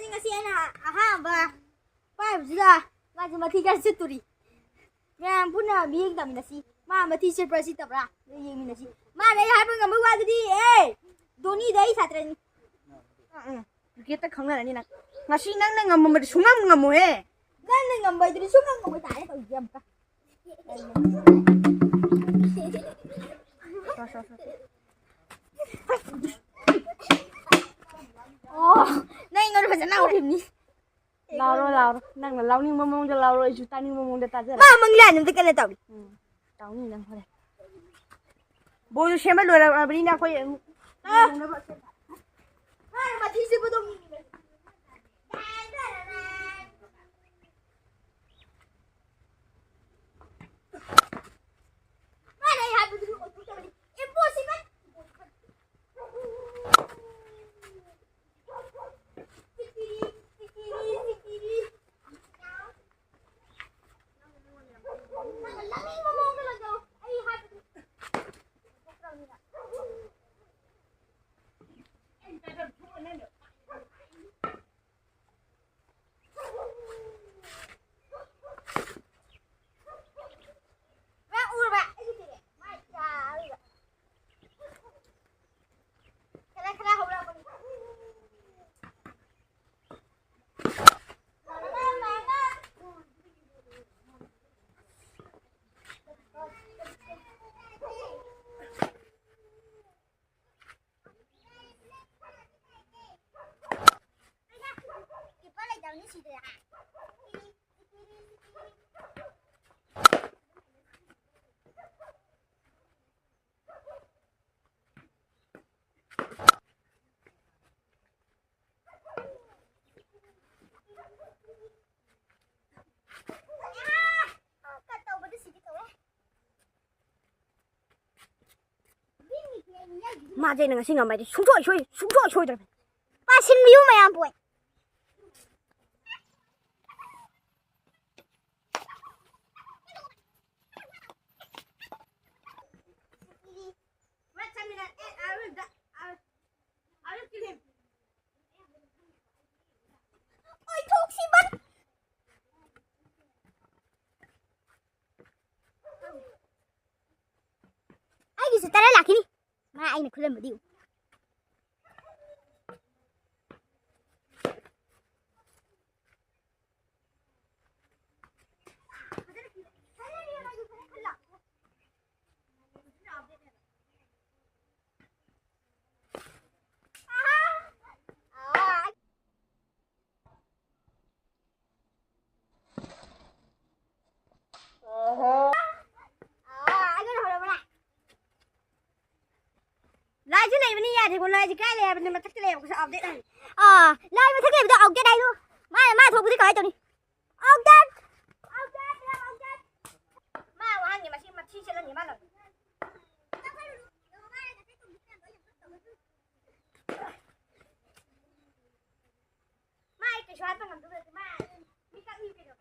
ngasi ana ahamba pai bujila ngaji mathi gar situri ngam puna biing tam nasi ma mathi se prasi tabra yemi nasi ma nei hai pa ngam wa dudi doni dai satrani kita khangna ni na ngasi nang nang ngam ma sungam ngam he nang nang ngam bai duri sungam ngam ta ai to jam ka nai ngor phajana urimni lao nang là lao ni mong cho lao rồi chú ta ni mong để ta chứ ma mangla nim te kana taw tao ni nang thôi bố chú xem bắt lừa là bên nào coi hai ma thi se bodong ma nei hai budu impossible mà đây là ngasi ngam mày đi xuống trôi rồi ba sin miu mày am boy ai tara lakini ma ai na khulam diu lại chứ này bên nhà thì còn lại chứ cái này mà thắt cái này có ọc đấy này lại mà thắc em ọc cái đây luôn mai thuộc cái coi tụi đi ọc chết mà hàng gì mà xin mà chi cho lên gì mà rồi mai cái xoát bằng làm được mà đi cắt đi được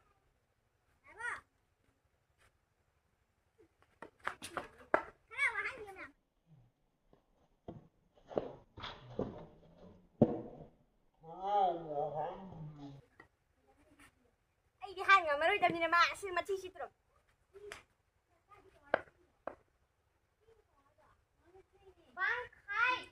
ai đi hai người mà nói đâm như này mà xin mà chi rồi vâng hai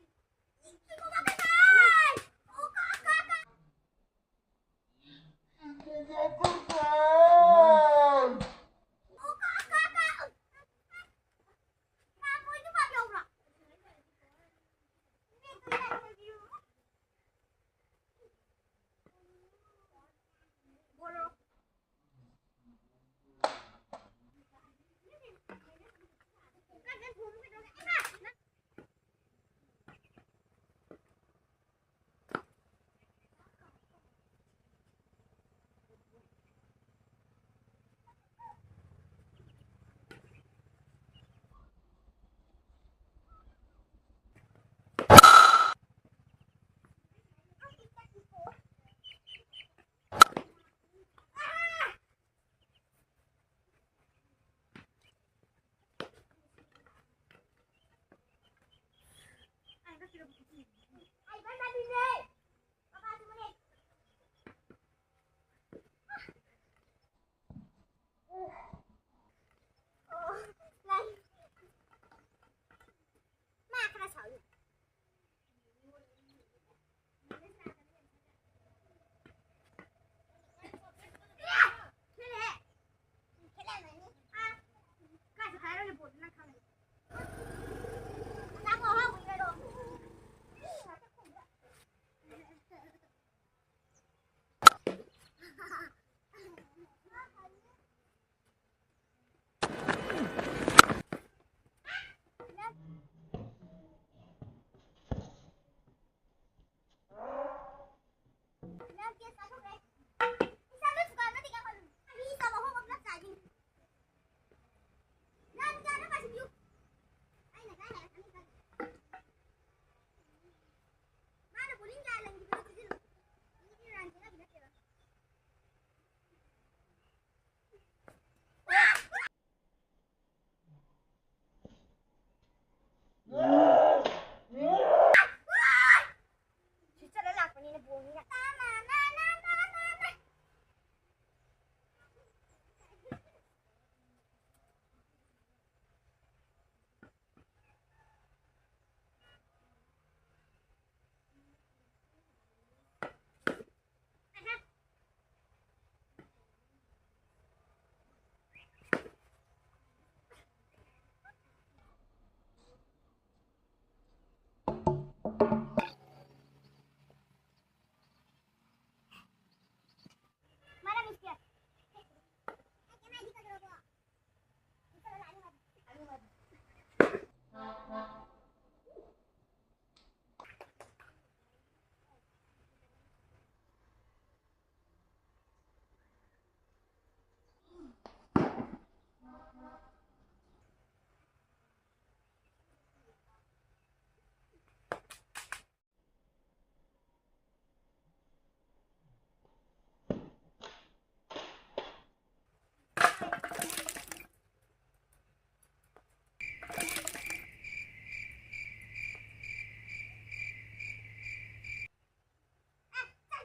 ꯄꯣꯡꯉꯤꯅ